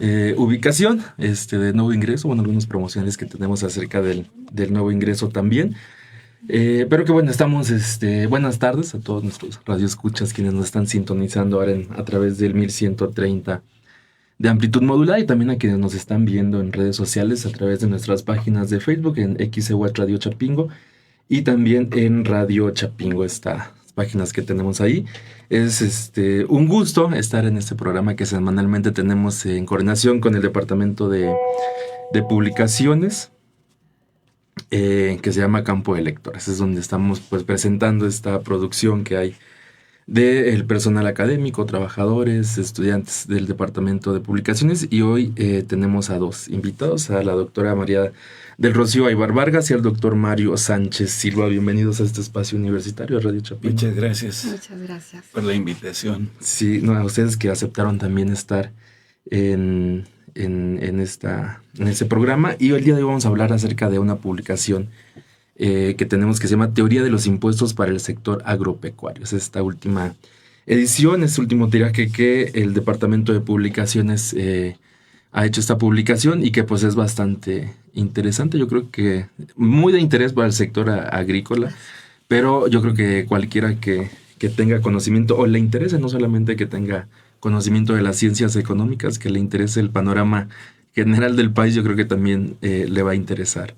ubicación de nuevo ingreso, bueno, algunas promociones que tenemos acerca del nuevo ingreso también. Pero que bueno, estamos, buenas tardes a todos nuestros radioescuchas quienes nos están sintonizando ahora a través del 1130 de amplitud modulada y también a quienes nos están viendo en redes sociales a través de nuestras páginas de Facebook en XEWAT Radio Chapingo y también en Radio Chapingo, estas páginas que tenemos ahí. Es un gusto estar en este programa que semanalmente tenemos en coordinación con el Departamento de Publicaciones, que se llama Campo de Lectores. Es donde estamos pues presentando esta producción que hay del personal académico, trabajadores, estudiantes del Departamento de Publicaciones. Y hoy tenemos a dos invitados, a la doctora María del Rocío Aybar Vargas y al doctor Mario Sánchez Silva. Bienvenidos a este espacio universitario de Radio Chapingo. Muchas gracias. Muchas gracias por la invitación. Sí, no, a ustedes que aceptaron también estar en este programa. Y el día de hoy vamos a hablar acerca de una publicación que tenemos que se llama Teoría de los impuestos para el sector agropecuario. Es esta última edición, este último tiraje que el Departamento de Publicaciones ha hecho esta publicación y que pues es bastante interesante. Yo creo que muy de interés para el sector agrícola, pero yo creo que cualquiera que tenga conocimiento o le interese, no solamente que tenga conocimiento de las ciencias económicas, que le interese el panorama general del país, yo creo que también le va a interesar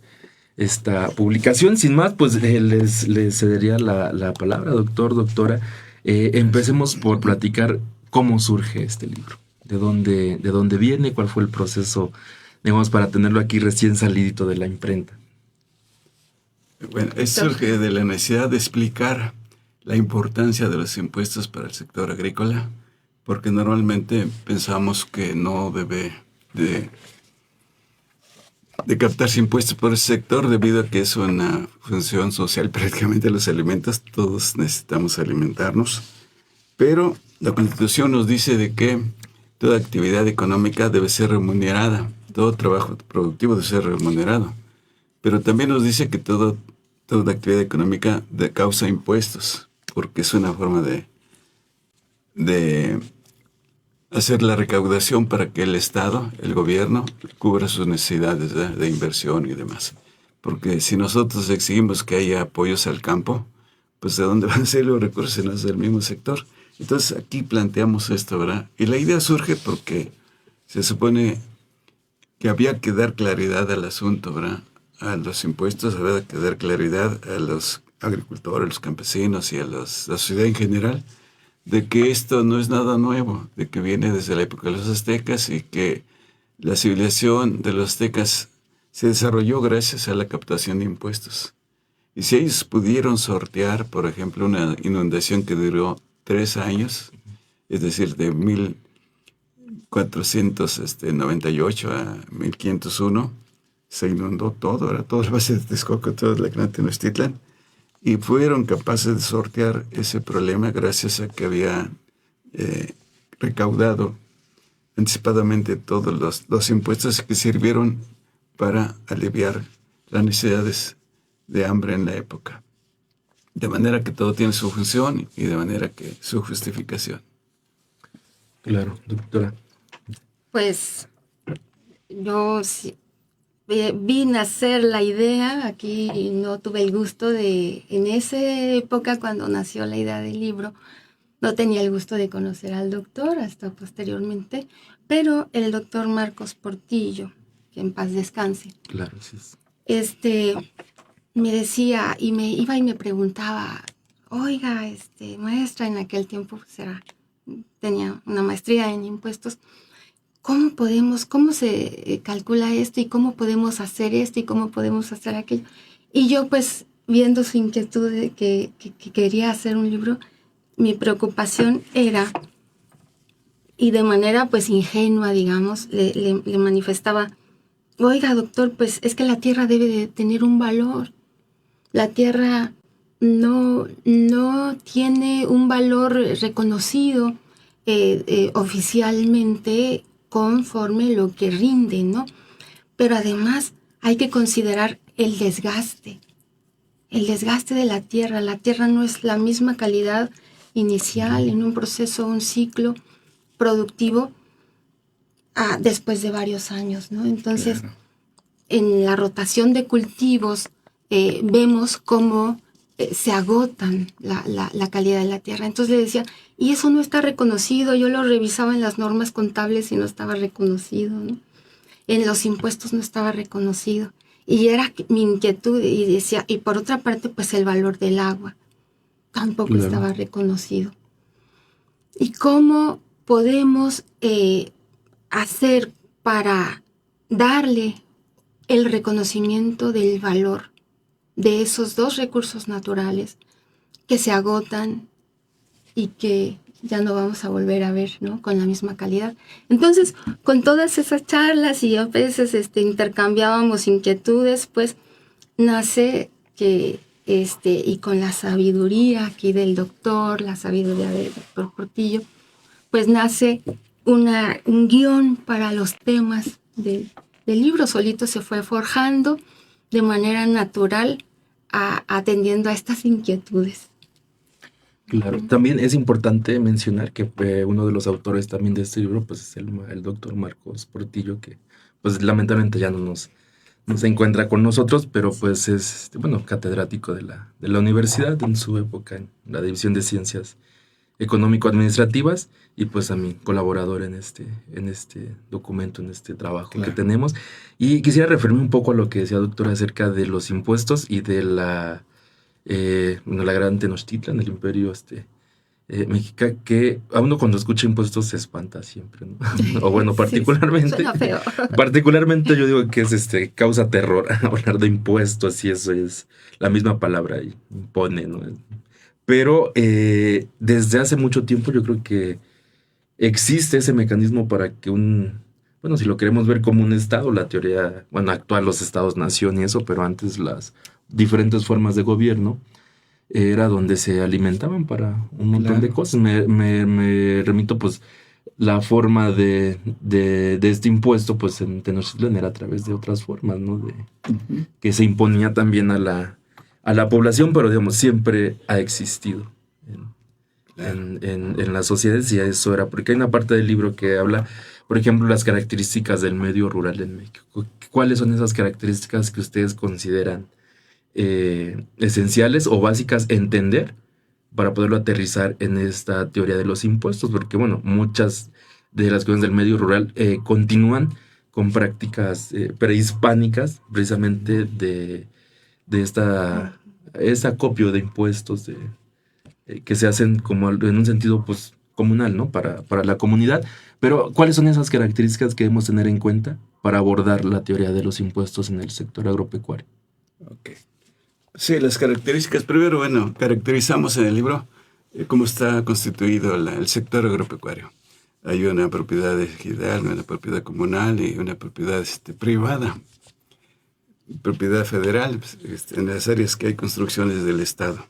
esta publicación. Sin más, pues les cedería la palabra, doctora. Empecemos por platicar cómo surge este libro, de dónde viene, cuál fue el proceso, digamos, para tenerlo aquí recién salidito de la imprenta. Bueno, surge de la necesidad de explicar la importancia de los impuestos para el sector agrícola, porque normalmente pensamos que no debe de captarse impuestos por ese sector debido a que es una función social prácticamente los alimentos, todos necesitamos alimentarnos, pero la Constitución nos dice de que toda actividad económica debe ser remunerada, todo trabajo productivo debe ser remunerado, pero también nos dice que toda actividad económica causa impuestos, porque es una forma de hacer la recaudación para que el Estado, el gobierno, cubra sus necesidades de inversión y demás. Porque si nosotros exigimos que haya apoyos al campo, pues ¿de dónde van a ser los recursos? No es del mismo sector. Entonces aquí planteamos esto, ¿verdad? Y la idea surge porque se supone que había que dar claridad al asunto, ¿verdad? A los impuestos, había que dar claridad a los agricultores, a los campesinos y a la sociedad en general, de que esto no es nada nuevo, de que viene desde la época de los aztecas y que la civilización de los aztecas se desarrolló gracias a la captación de impuestos. Y si ellos pudieron sortear, por ejemplo, una inundación que duró 3 años, es decir, de 1498 a 1501, se inundó todo, era todo el Valle de Texcoco, todo el Gran Tenochtitlan, y fueron capaces de sortear ese problema gracias a que había recaudado anticipadamente todos los impuestos que sirvieron para aliviar las necesidades de hambre en la época. De manera que todo tiene su función y de manera que su justificación. Claro, doctora. Pues yo vi nacer la idea aquí y no tuve el gusto en esa época cuando nació la idea del libro, no tenía el gusto de conocer al doctor hasta posteriormente, pero el doctor Marcos Portillo, que en paz descanse. Claro, sí. Me decía y me iba y me preguntaba, oiga, maestra, en aquel tiempo tenía una maestría en impuestos, ¿cómo se calcula esto y cómo podemos hacer esto y cómo podemos hacer aquello? Y yo pues viendo su inquietud de que quería hacer un libro, mi preocupación era, y de manera pues ingenua, digamos, le manifestaba, oiga doctor, pues es que la tierra debe de tener un valor. La tierra no tiene un valor reconocido oficialmente conforme lo que rinde, ¿no? Pero además hay que considerar el desgaste de la tierra. La tierra no es la misma calidad inicial en un proceso, un ciclo productivo después de varios años, ¿no? Entonces, Claro. en la rotación de cultivos vemos cómo se agotan la calidad de la tierra. Entonces le decía, y eso no está reconocido. Yo lo revisaba en las normas contables y no estaba reconocido, ¿no? En los impuestos no estaba reconocido. Y era mi inquietud, y decía, y por otra parte, pues el valor del agua tampoco Claro. estaba reconocido. ¿Y cómo podemos hacer para darle el reconocimiento del valor de esos dos recursos naturales que se agotan y que ya no vamos a volver a ver, ¿no? Con la misma calidad? Entonces, con todas esas charlas y a veces intercambiábamos inquietudes, pues nace que, y con la sabiduría aquí del doctor, la sabiduría del doctor Portillo, pues nace un guión para los temas del libro. Solito se fue forjando de manera natural, atendiendo a estas inquietudes. Claro, también es importante mencionar que uno de los autores también de este libro pues es el doctor Marcos Portillo, que pues lamentablemente ya no se encuentra con nosotros, pero pues es, bueno, catedrático de la universidad en su época en la División de Ciencias Económico-Administrativas, y pues a mi colaborador en este documento, en este trabajo que Claro. tenemos. Y quisiera referirme un poco a lo que decía doctor acerca de los impuestos y de la gran Tenochtitlan, el imperio mexica, que a uno cuando escucha impuestos se espanta siempre, ¿no? O bueno, particularmente, Suena feo. particularmente yo digo que es causa terror hablar de impuestos, y eso es la misma palabra, y impone, ¿no? Pero desde hace mucho tiempo yo creo que existe ese mecanismo para que bueno, si lo queremos ver como un estado, la teoría, bueno, actual los estados-nación y eso, pero antes las diferentes formas de gobierno era donde se alimentaban para un montón de Claro. cosas. Me remito, pues, la forma de este impuesto, pues, en Tenochtitlan era a través de otras formas, ¿no? Ujú. Que se imponía también a la población, pero, digamos, siempre ha existido Claro. en las sociedades, y eso era, porque hay una parte del libro que habla, por ejemplo, las características del medio rural en México. ¿Cuáles son esas características que ustedes consideran esenciales o básicas entender para poderlo aterrizar en esta teoría de los impuestos? Porque, bueno, muchas de las cuestiones del medio rural continúan con prácticas prehispánicas, precisamente de ese acopio de impuestos que se hacen como en un sentido pues comunal, ¿no? Para la comunidad. Pero, ¿cuáles son esas características que debemos tener en cuenta para abordar la teoría de los impuestos en el sector agropecuario? Ok. Sí, las características. Primero, bueno, caracterizamos en el libro cómo está constituido el sector agropecuario. Hay una propiedad ejidal, una propiedad comunal y una propiedad privada. Propiedad federal, en las áreas que hay construcciones del Estado.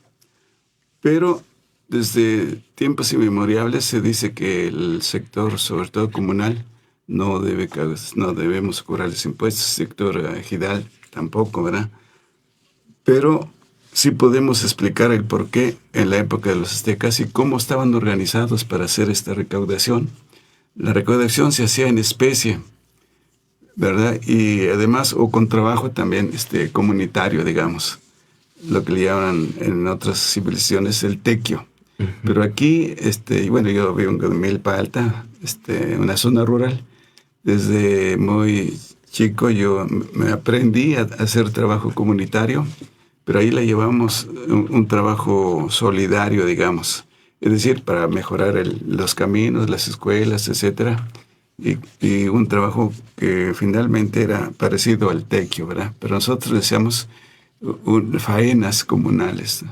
Pero desde tiempos inmemoriales se dice que el sector, sobre todo comunal, no debemos cobrarles impuestos. El sector ejidal tampoco, ¿verdad? Pero sí podemos explicar el porqué en la época de los aztecas y cómo estaban organizados para hacer esta recaudación. La recaudación se hacía en especie, ¿verdad? Y además, o con trabajo también comunitario, digamos, lo que le llaman en otras civilizaciones el tequio. Pero aquí, bueno, yo vivo en Milpa Alta, una zona rural. Desde muy chico yo me aprendí a hacer trabajo comunitario, pero ahí le llevamos un trabajo solidario, digamos. Es decir, para mejorar los caminos, las escuelas, etcétera. Y un trabajo que finalmente era parecido al tequio, ¿verdad? Pero nosotros decíamos faenas comunales,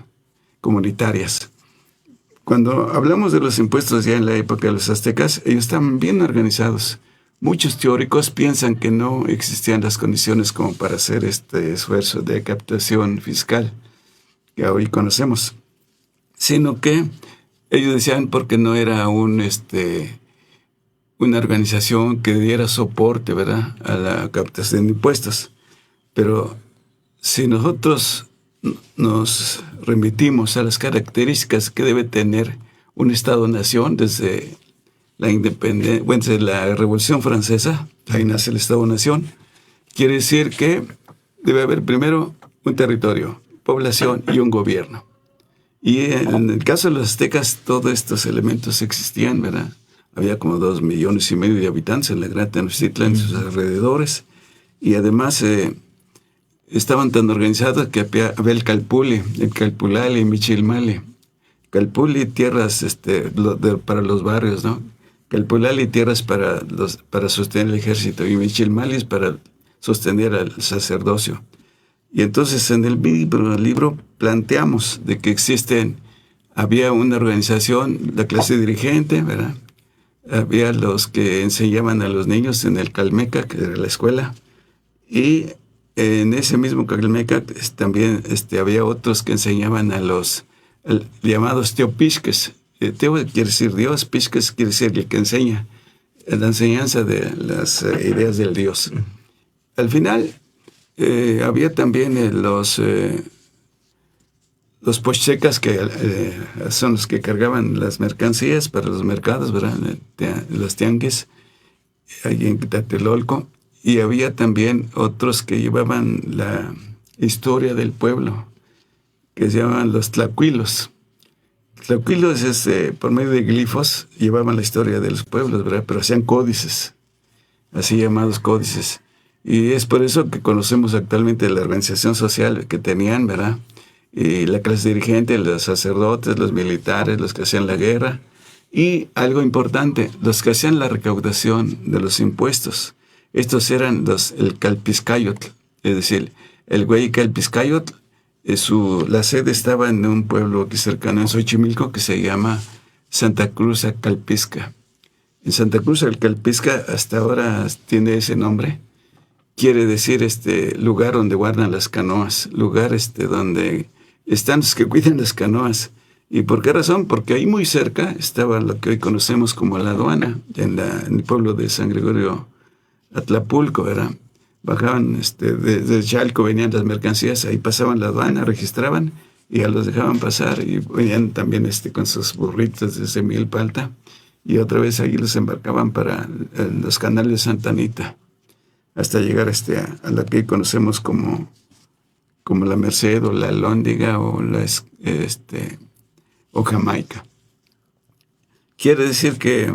comunitarias. Cuando hablamos de los impuestos ya en la época de los aztecas, ellos estaban bien organizados. Muchos teóricos piensan que no existían las condiciones como para hacer este esfuerzo de captación fiscal que hoy conocemos, sino que ellos decían porque no era una organización que diera soporte, ¿verdad?, a la captación de impuestos. Pero si nosotros nos remitimos a las características que debe tener un Estado-nación desde la independencia, bueno, la Revolución Francesa, ahí nace el Estado-Nación. Quiere decir que debe haber primero un territorio, población y un gobierno. Y en el caso de los aztecas, todos estos elementos existían, ¿verdad? Había como 2,5 millones de habitantes en la Gran Tenochtitlan, en sus alrededores. Y además estaban tan organizados que había el Calpulli, el Calpulali, Michilmali. Calpulli, tierras para los barrios, ¿no? Calpulali, tierras para sostener el ejército. Y Michilmali para sostener al sacerdocio. Y entonces en el libro planteamos de que había una organización, la clase dirigente, ¿verdad? Había los que enseñaban a los niños en el Calmecac, que era la escuela, y en ese mismo Calmecac también había otros que enseñaban a los llamados teopixques. Teo quiere decir Dios, pixques quiere decir el que enseña, la enseñanza de las ideas del Dios. Al final había también los pochecas, que son los que cargaban las mercancías para los mercados, ¿verdad? Los tianguis, ahí en Tlatelolco. Y había también otros que llevaban la historia del pueblo, que se llamaban los tlacuilos. Tlacuilos por medio de glifos, llevaban la historia de los pueblos, ¿verdad? Pero hacían códices, así llamados códices. Y es por eso que conocemos actualmente la organización social que tenían, ¿verdad? Y la clase dirigente, los sacerdotes, los militares, los que hacían la guerra. Y algo importante, los que hacían la recaudación de los impuestos. Estos eran el Calpiscayotl, es decir, el güey Calpiscayotl, la sede estaba en un pueblo aquí cercano en Xochimilco que se llama Santa Cruz Calpisca. En Santa Cruz Calpisca hasta ahora tiene ese nombre. Quiere decir lugar donde guardan las canoas, lugar donde están los que cuidan las canoas. ¿Y por qué razón? Porque ahí muy cerca estaba lo que hoy conocemos como la aduana, en el pueblo de San Gregorio Atlapulco, ¿verdad? Bajaban desde Chalco, venían las mercancías, ahí pasaban la aduana, registraban y ya los dejaban pasar, y venían también con sus burritos desde Milpalta, y otra vez ahí los embarcaban para los canales de Santa Anita, hasta llegar a la que conocemos como la Merced o la Lóndiga o o Jamaica. Quiere decir que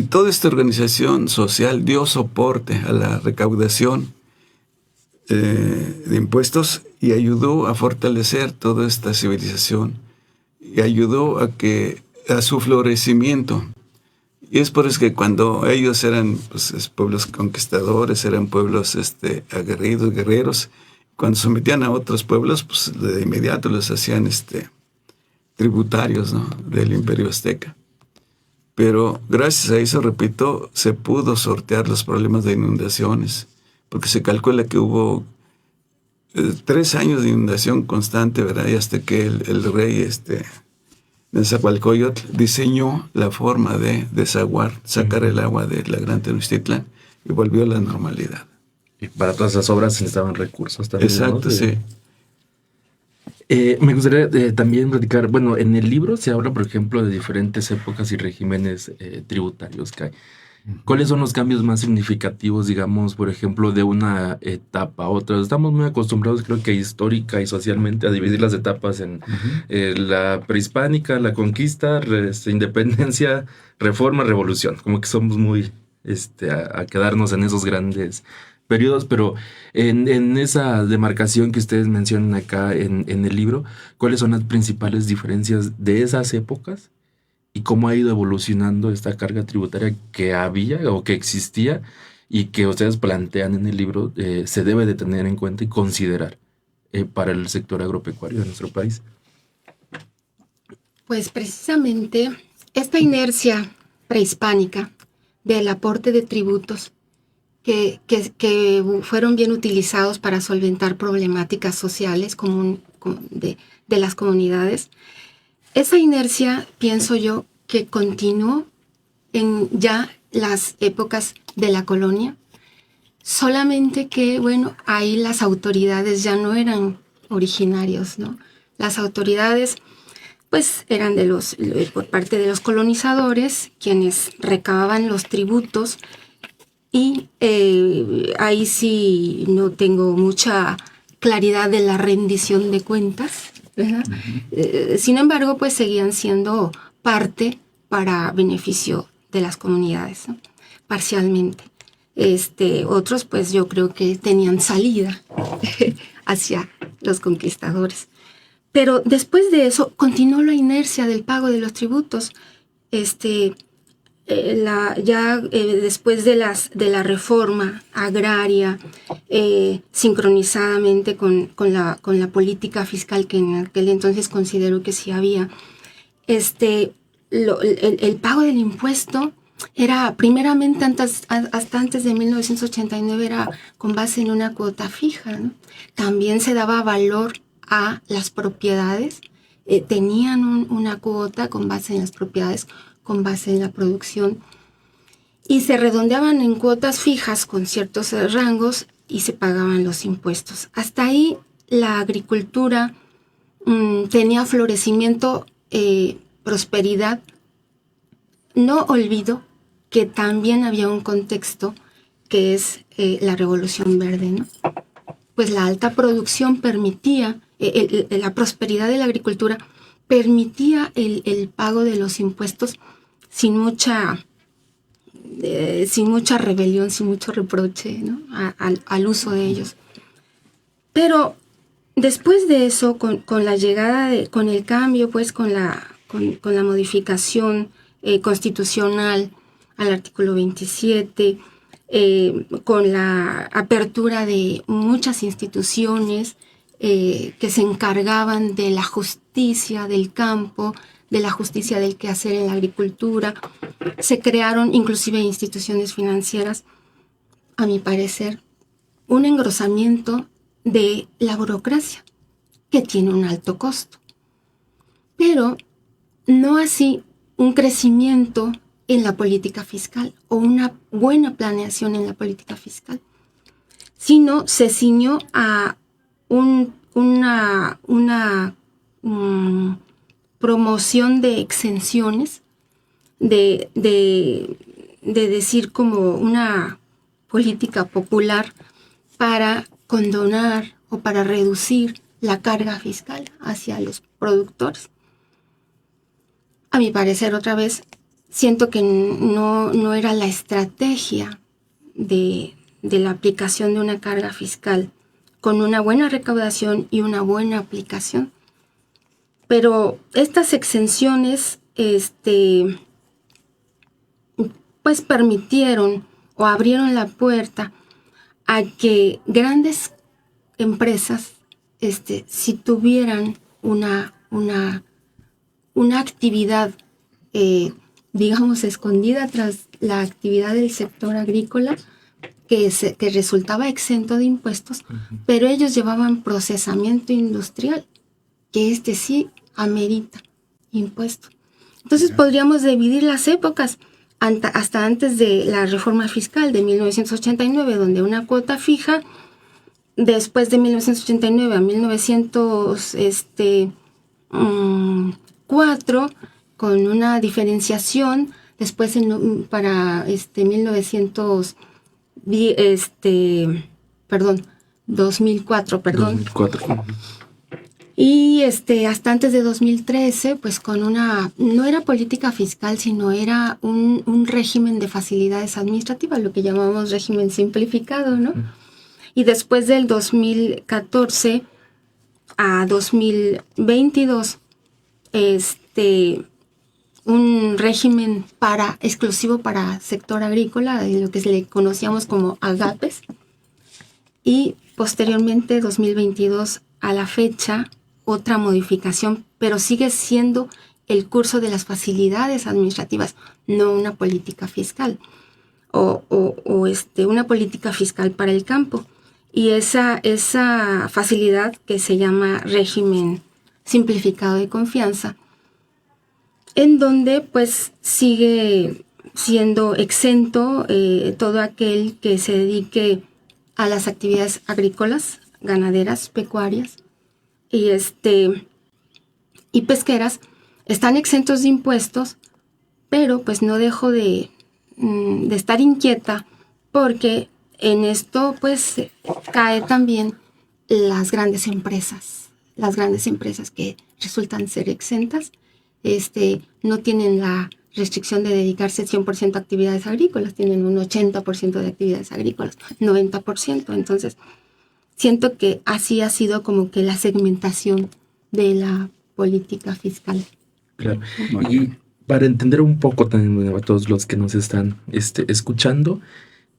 toda esta organización social dio soporte a la recaudación de impuestos y ayudó a fortalecer toda esta civilización y ayudó a su florecimiento. Y es por eso que cuando ellos eran pueblos conquistadores, eran pueblos aguerridos, guerreros, cuando sometían a otros pueblos, pues de inmediato los hacían tributarios, ¿no?, del Imperio Azteca. Pero gracias a eso, repito, se pudo sortear los problemas de inundaciones, porque se calcula que hubo 3 años de inundación constante, ¿verdad? Y hasta que el rey Nezahualcóyotl diseñó la forma de sacar el agua de la Gran Tenochtitlan y volvió a la normalidad. Y para todas las obras se necesitaban recursos también. Exacto, ¿no? Sí. Me gustaría también platicar, bueno, en el libro se habla, por ejemplo, de diferentes épocas y regímenes tributarios que hay. ¿Cuáles son los cambios más significativos, digamos, por ejemplo, de una etapa a otra? Estamos muy acostumbrados, creo que histórica y socialmente, a dividir las etapas en la prehispánica, la conquista, independencia, reforma, revolución. Como que somos muy a quedarnos en esos grandes periodos, pero en esa demarcación que ustedes mencionan acá en el libro, ¿cuáles son las principales diferencias de esas épocas y cómo ha ido evolucionando esta carga tributaria que había o que existía y que ustedes plantean en el libro se debe de tener en cuenta y considerar para el sector agropecuario de nuestro país? Pues precisamente esta inercia prehispánica del aporte de tributos que fueron bien utilizados para solventar problemáticas sociales de las comunidades. Esa inercia, pienso yo, que continuó en ya las épocas de la colonia, solamente que, bueno, ahí las autoridades ya no eran originarios, ¿no? Las autoridades, pues eran por parte de los colonizadores, quienes recababan los tributos, y ahí sí no tengo mucha claridad de la rendición de cuentas, ¿verdad? Sin embargo, pues seguían siendo parte para beneficio de las comunidades, ¿no? Parcialmente. Otros, pues yo creo que tenían salida hacia los conquistadores. Pero después de eso continuó la inercia del pago de los tributos. Después de la reforma agraria, sincronizadamente con la política fiscal que en aquel entonces considero que sí había, el pago del impuesto era primeramente hasta antes de 1989 era con base en una cuota fija, ¿no? También se daba valor a las propiedades, tenían una cuota con base en las propiedades, con base en la producción, y se redondeaban en cuotas fijas con ciertos rangos y se pagaban los impuestos. Hasta ahí la agricultura tenía florecimiento, prosperidad. No olvido que también había un contexto que es la Revolución Verde, ¿no? Pues la alta producción permitía, la prosperidad de la agricultura permitía el pago de los impuestos sin mucha rebelión, sin mucho reproche, ¿no? al uso de ellos. Pero después de eso, con la llegada, con el cambio, pues con la modificación constitucional al artículo 27, con la apertura de muchas instituciones que se encargaban de la justicia del campo, de la justicia del quehacer en la agricultura. Se crearon inclusive instituciones financieras, a mi parecer, un engrosamiento de la burocracia, que tiene un alto costo. Pero no así un crecimiento en la política fiscal o una buena planeación en la política fiscal, sino se ciñó a una promoción de exenciones, de decir como una política popular para condonar o para reducir la carga fiscal hacia los productores. A mi parecer, otra vez, siento que no era la estrategia de la aplicación de una carga fiscal con una buena recaudación y una buena aplicación. Pero estas exenciones, pues permitieron o abrieron la puerta a que grandes empresas, si tuvieran una actividad, digamos, escondida tras la actividad del sector agrícola, que resultaba exento de impuestos, pero ellos llevaban procesamiento industrial, que sí amerita impuestos. Entonces podríamos dividir las épocas hasta antes de la reforma fiscal de 1989, donde una cuota fija, después de 1989 a 1904, con una diferenciación, después para 2004, perdón. 2004. Y hasta antes de 2013, pues no era política fiscal, sino era un régimen de facilidades administrativas, lo que llamamos régimen simplificado, ¿no? Y después del 2014 a 2022, un régimen exclusivo para sector agrícola, de lo que le conocíamos como agapes, y posteriormente 2022 a la fecha otra modificación, pero sigue siendo el curso de las facilidades administrativas, no una política fiscal o una política fiscal para el campo. Y esa facilidad que se llama régimen simplificado de confianza, en donde pues sigue siendo exento todo aquel que se dedique a las actividades agrícolas, ganaderas, pecuarias y pesqueras, están exentos de impuestos, pero pues no dejo de estar inquieta porque en esto pues cae también las grandes empresas que resultan ser exentas, no tienen la restricción de dedicarse 100% a actividades agrícolas, tienen un 80% de actividades agrícolas, 90%. Entonces, siento que así ha sido como que la segmentación de la política fiscal. Claro. Y para entender un poco también a todos los que nos están escuchando,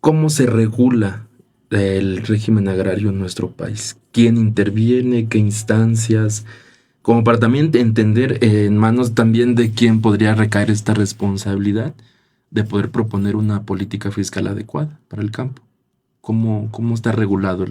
¿cómo se regula el régimen agrario en nuestro país? ¿Quién interviene? ¿Qué instancias? Como para también entender en manos también de quién podría recaer esta responsabilidad de poder proponer una política fiscal adecuada para el campo. ¿Cómo está regulado